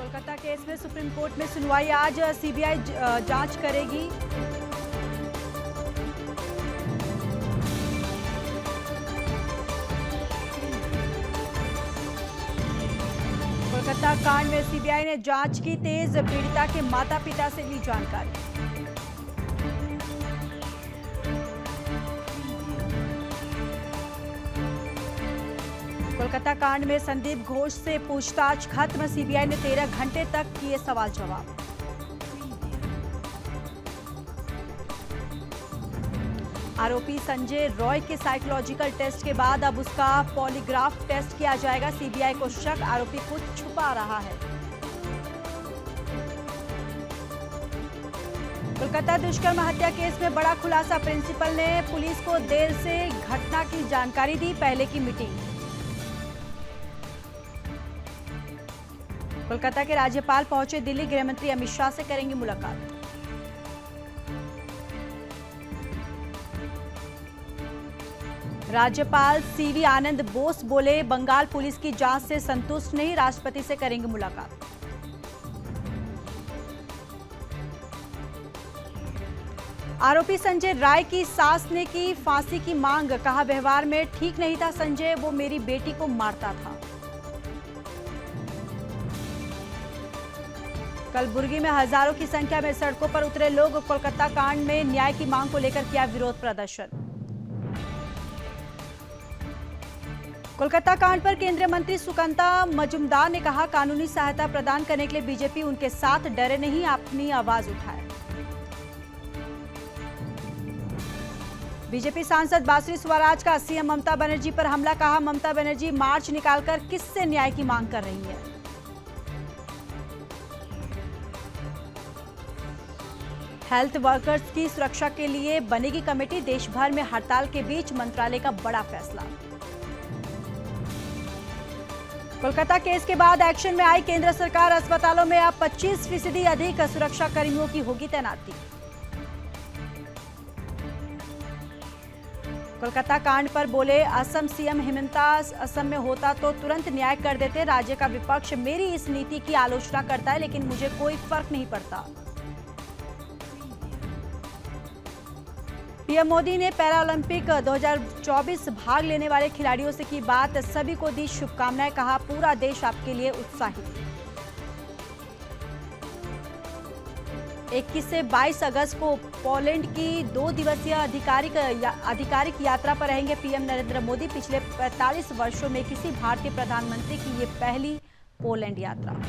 Kolkata case में supreme court में सुनवाई आज। सीबीआई जांच करेगी। कोलकाता कांड में सीबीआई ने जांच की तेज। पीड़िता के माता पिता से ली जानकारी। कोलकाता कांड में संदीप घोष से पूछताछ खत्म। सीबीआई ने 13 घंटे तक किए सवाल जवाब। आरोपी संजय रॉय के साइकोलॉजिकल टेस्ट के बाद अब उसका पॉलीग्राफ टेस्ट किया जाएगा। सीबीआई को शक आरोपी कुछ छुपा रहा है। कोलकाता दुष्कर्म हत्या केस में बड़ा खुलासा। प्रिंसिपल ने पुलिस को देर से घटना की जानकारी दी। पहले की मीटिंग। कोलकाता के राज्यपाल पहुंचे दिल्ली। गृहमंत्री अमित शाह से करेंगे मुलाकात। राज्यपाल सीवी आनंद बोस बोले, बंगाल पुलिस की जांच से संतुष्ट नहीं, राष्ट्रपति से करेंगे मुलाकात। आरोपी संजय राय की सास ने की फांसी की मांग। कहा, व्यवहार में ठीक नहीं था संजय, वो मेरी बेटी को मारता था। कलबुर्गी में हजारों की संख्या में सड़कों पर उतरे लोग। कोलकाता कांड में न्याय की मांग को लेकर किया विरोध प्रदर्शन। कोलकाता कांड पर केंद्रीय मंत्री सुकांता मजुमदार ने कहा, कानूनी सहायता प्रदान करने के लिए बीजेपी उनके साथ, डरे नहीं, अपनी आवाज उठाए। बीजेपी सांसद बासुरी स्वराज का सीएम ममता बनर्जी पर हमला। कहा, ममता बनर्जी मार्च निकालकर किससे न्याय की मांग कर रही है। हेल्थ वर्कर्स की सुरक्षा के लिए बनेगी कमेटी। देश भर में हड़ताल के बीच मंत्रालय का बड़ा फैसला। कोलकाता केस के बाद एक्शन में आई केंद्र सरकार। अस्पतालों में अब 25% अधिक सुरक्षा कर्मियों की होगी तैनाती। कोलकाता कांड पर बोले असम सीएम हिमंता, असम में होता तो तुरंत न्याय कर देते। राज्य का विपक्ष मेरी इस नीति की आलोचना करता है, लेकिन मुझे कोई फर्क नहीं पड़ता। पीएम मोदी ने पैरा ओलंपिक 2024 भाग लेने वाले खिलाड़ियों से की बात। सभी को दी शुभकामनाएं। कहा, पूरा देश आपके लिए उत्साहित। 21 से 22 अगस्त को पोलैंड की 2 दिवसीय आधिकारिक यात्रा पर रहेंगे पीएम नरेंद्र मोदी। पिछले 45 वर्षों में किसी भारतीय प्रधानमंत्री की ये पहली पोलैंड यात्रा।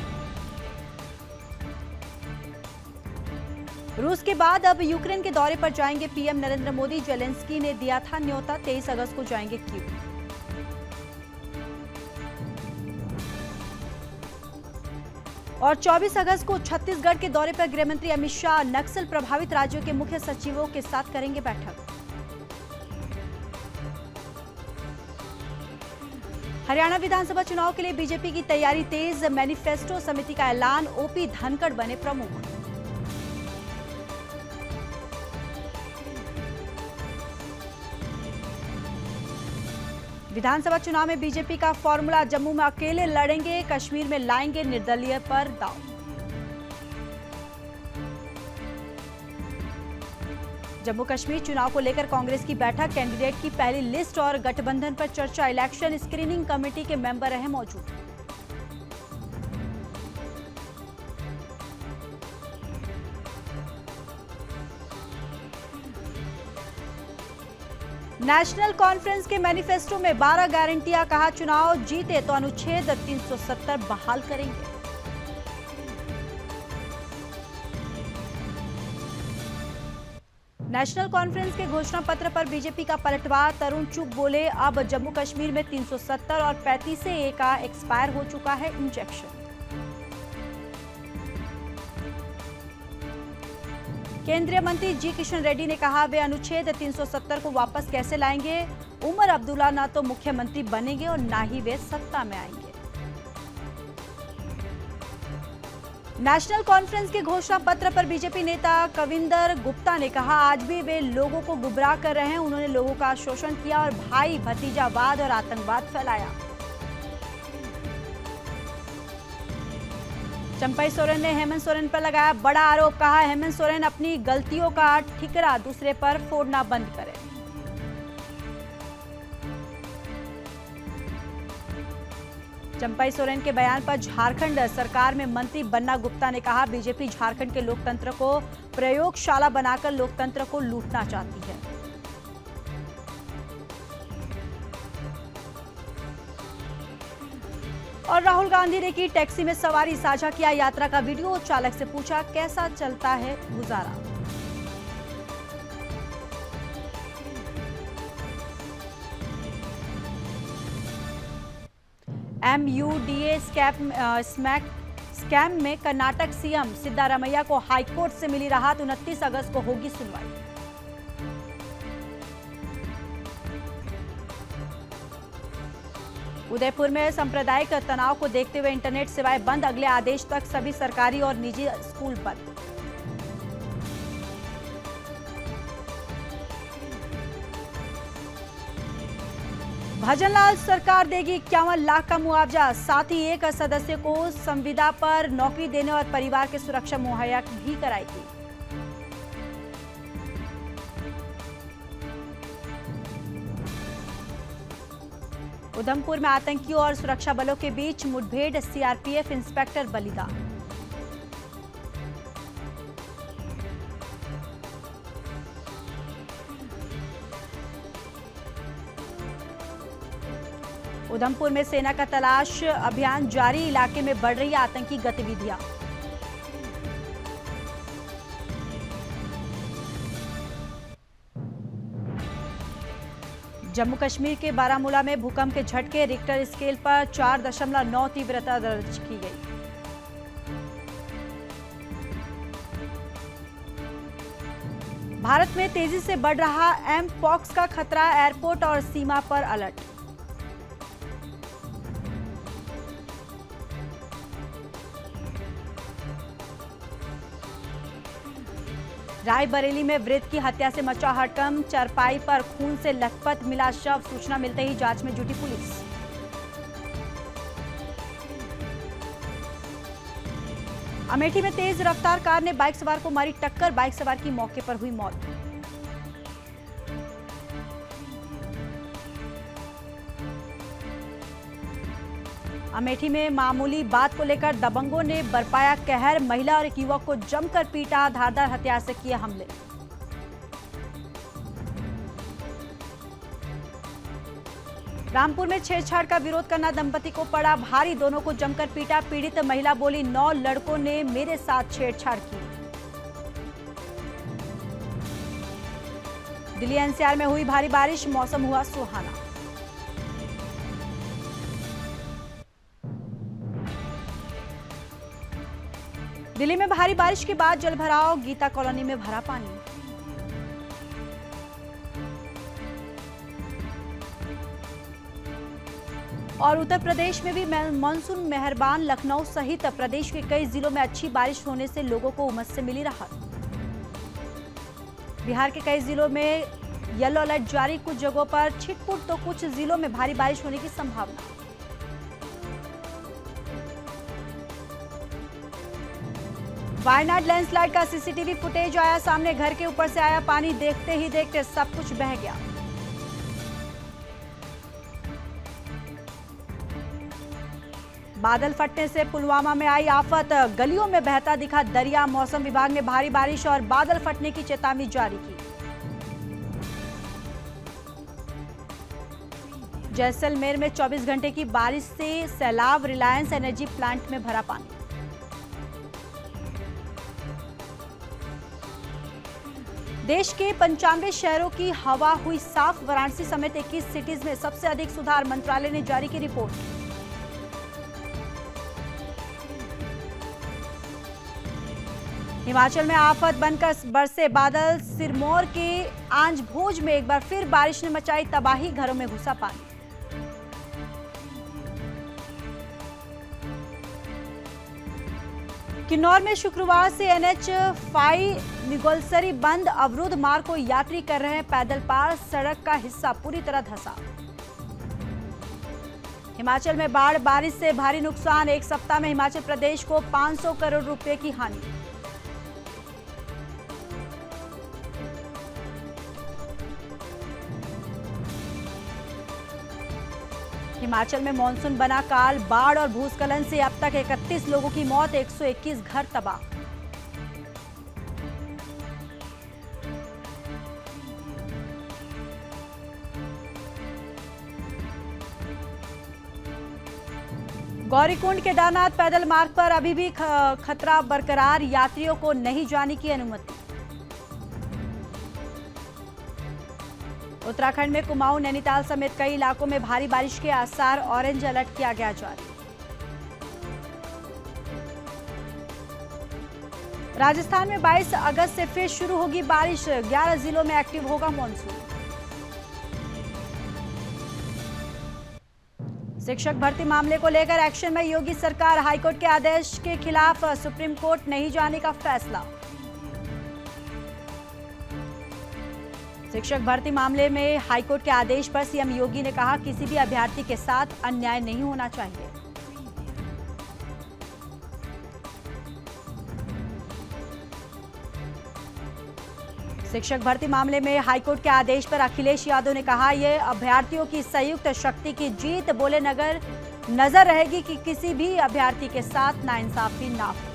रूस के बाद अब यूक्रेन के दौरे पर जाएंगे पीएम नरेंद्र मोदी। जेलेंस्की ने दिया था न्योता। 23 अगस्त को जाएंगे कीव। और 24 अगस्त को छत्तीसगढ़ के दौरे पर गृहमंत्री अमित शाह नक्सल प्रभावित राज्यों के मुख्य सचिवों के साथ करेंगे बैठक। हरियाणा विधानसभा चुनाव के लिए बीजेपी की तैयारी तेज। मैनिफेस्टो समिति का ऐलान। ओपी धनखड़ बने प्रमुख। विधानसभा चुनाव में बीजेपी का फॉर्मूला। जम्मू में अकेले लड़ेंगे, कश्मीर में लाएंगे निर्दलीय पर दांव। जम्मू कश्मीर चुनाव को लेकर कांग्रेस की बैठक। कैंडिडेट की पहली लिस्ट और गठबंधन पर चर्चा। इलेक्शन स्क्रीनिंग कमेटी के मेंबर रहे मौजूद। नेशनल कॉन्फ्रेंस के मैनिफेस्टो में 12 गारंटियां। कहा, चुनाव जीते तो अनुच्छेद 370 बहाल करेंगे। नेशनल कॉन्फ्रेंस के घोषणा पत्र पर बीजेपी का पलटवार। तरुण चुग बोले, अब जम्मू कश्मीर में 370 और 35A का एक्सपायर हो चुका है इंजेक्शन। केंद्रीय मंत्री जी किशन रेड्डी ने कहा, वे अनुच्छेद 370 को वापस कैसे लाएंगे। उमर अब्दुल्ला ना तो मुख्यमंत्री बनेंगे और ना ही वे सत्ता में आएंगे। नेशनल कॉन्फ्रेंस के घोषणा पत्र पर बीजेपी नेता कविंदर गुप्ता ने कहा, आज भी वे लोगों को गुमराह कर रहे हैं। उन्होंने लोगों का शोषण किया और भाई भतीजावाद और आतंकवाद फैलाया। चंपई सोरेन ने हेमंत सोरेन पर लगाया बड़ा आरोप, कहा हेमंत सोरेन अपनी गलतियों का ठिकरा दूसरे पर फोड़ना बंद करे। चंपई सोरेन के बयान पर झारखंड सरकार में मंत्री बन्ना गुप्ता ने कहा बीजेपी झारखंड के लोकतंत्र को प्रयोगशाला बनाकर लोकतंत्र को लूटना चाहती है। और राहुल गांधी ने की टैक्सी में सवारी, साझा किया यात्रा का वीडियो, चालक से पूछा कैसा चलता है गुजारा। MUDA स्कैम में कर्नाटक सीएम सिद्धारमैया को हाईकोर्ट से मिली राहत, 29 अगस्त को होगी सुनवाई। उदयपुर में सांप्रदायिक तनाव को देखते हुए इंटरनेट सेवाएं बंद, अगले आदेश तक सभी सरकारी और निजी स्कूल बंद। भजनलाल सरकार देगी 51 लाख का मुआवजा, साथ ही एक सदस्य को संविदा पर नौकरी देने और परिवार की सुरक्षा मुहैया भी कराएगी। उधमपुर में आतंकियों और सुरक्षा बलों के बीच मुठभेड़, सीआरपीएफ इंस्पेक्टर बलिदान। उधमपुर में सेना का तलाश अभियान जारी, इलाके में बढ़ रही आतंकी गतिविधियां। जम्मू कश्मीर के बारामूला में भूकंप के झटके, रिक्टर स्केल पर 4.9 तीव्रता दर्ज की गई। भारत में तेजी से बढ़ रहा एमपॉक्स का खतरा, एयरपोर्ट और सीमा पर अलर्ट। रायबरेली में वृद्ध की हत्या से मचा हड़कंप, चरपाई पर खून से लथपथ मिला शव, सूचना मिलते ही जांच में जुटी पुलिस। अमेठी में तेज रफ्तार कार ने बाइक सवार को मारी टक्कर, बाइक सवार की मौके पर हुई मौत। अमेठी में मामूली बात को लेकर दबंगों ने बरपाया कहर, महिला और एक युवक को जमकर पीटा, धारदार हथियार से किए हमले। रामपुर में छेड़छाड़ का विरोध करना दंपति को पड़ा भारी, दोनों को जमकर पीटा, पीड़ित महिला बोली 9 लड़कों ने मेरे साथ छेड़छाड़ की। दिल्ली एनसीआर में हुई भारी बारिश, मौसम हुआ सुहाना। दिल्ली में भारी बारिश के बाद जलभराव, गीता कॉलोनी में भरा पानी। और उत्तर प्रदेश में भी मानसून मेहरबान, लखनऊ सहित प्रदेश के कई जिलों में अच्छी बारिश होने से लोगों को उमस से मिली राहत। बिहार के कई जिलों में येलो अलर्ट जारी, कुछ जगहों पर छिटपुट तो कुछ जिलों में भारी बारिश होने की संभावना। वायनाड लैंडस्लाइड का सीसीटीवी फुटेज आया सामने, घर के ऊपर से आया पानी, देखते ही देखते सब कुछ बह गया। बादल फटने से पुलवामा में आई आफत, गलियों में बहता दिखा दरिया, मौसम विभाग ने भारी बारिश और बादल फटने की चेतावनी जारी की। जैसलमेर में 24 घंटे की बारिश से सैलाब, रिलायंस एनर्जी प्लांट में भरा पानी। देश के 95 शहरों की हवा हुई साफ, वाराणसी समेत 21 सिटीज में सबसे अधिक सुधार, मंत्रालय ने जारी की रिपोर्ट। हिमाचल में आफत बनकर बरसे बादल, सिरमौर के आंजभोज में एक बार फिर बारिश ने मचाई तबाही, घरों में घुसा पानी। किन्नौर में शुक्रवार से NH5 निगोलसरी बंद, अवरुद्ध मार्ग को यात्री कर रहे हैं पैदल पार, सड़क का हिस्सा पूरी तरह धंसा। हिमाचल में बाढ़ बारिश से भारी नुकसान, एक सप्ताह में हिमाचल प्रदेश को 500 करोड़ रुपए की हानि। हिमाचल में मानसून बना काल, बाढ़ और भूस्खलन से अब तक 31 लोगों की मौत, 121 घर तबाह। गौरीकुंड केदारनाथ पैदल मार्ग पर अभी भी खतरा बरकरार, यात्रियों को नहीं जाने की अनुमति। उत्तराखंड में कुमाऊं, नैनीताल समेत कई इलाकों में भारी बारिश के आसार, ऑरेंज अलर्ट किया गया जारी। राजस्थान में 22 अगस्त से फिर शुरू होगी बारिश, 11 जिलों में एक्टिव होगा मॉनसून। शिक्षक भर्ती मामले को लेकर एक्शन में योगी सरकार, हाईकोर्ट के आदेश के खिलाफ सुप्रीम कोर्ट नहीं जाने का फैसला। शिक्षक भर्ती मामले में हाईकोर्ट के आदेश पर सीएम योगी ने कहा, किसी भी अभ्यर्थी के साथ अन्याय नहीं होना चाहिए। शिक्षक भर्ती मामले में हाईकोर्ट के आदेश पर अखिलेश यादव ने कहा, यह अभ्यर्थियों की संयुक्त शक्ति की जीत, बोले नजर रहेगी कि किसी भी अभ्यर्थी के साथ नाइंसाफी ना हो।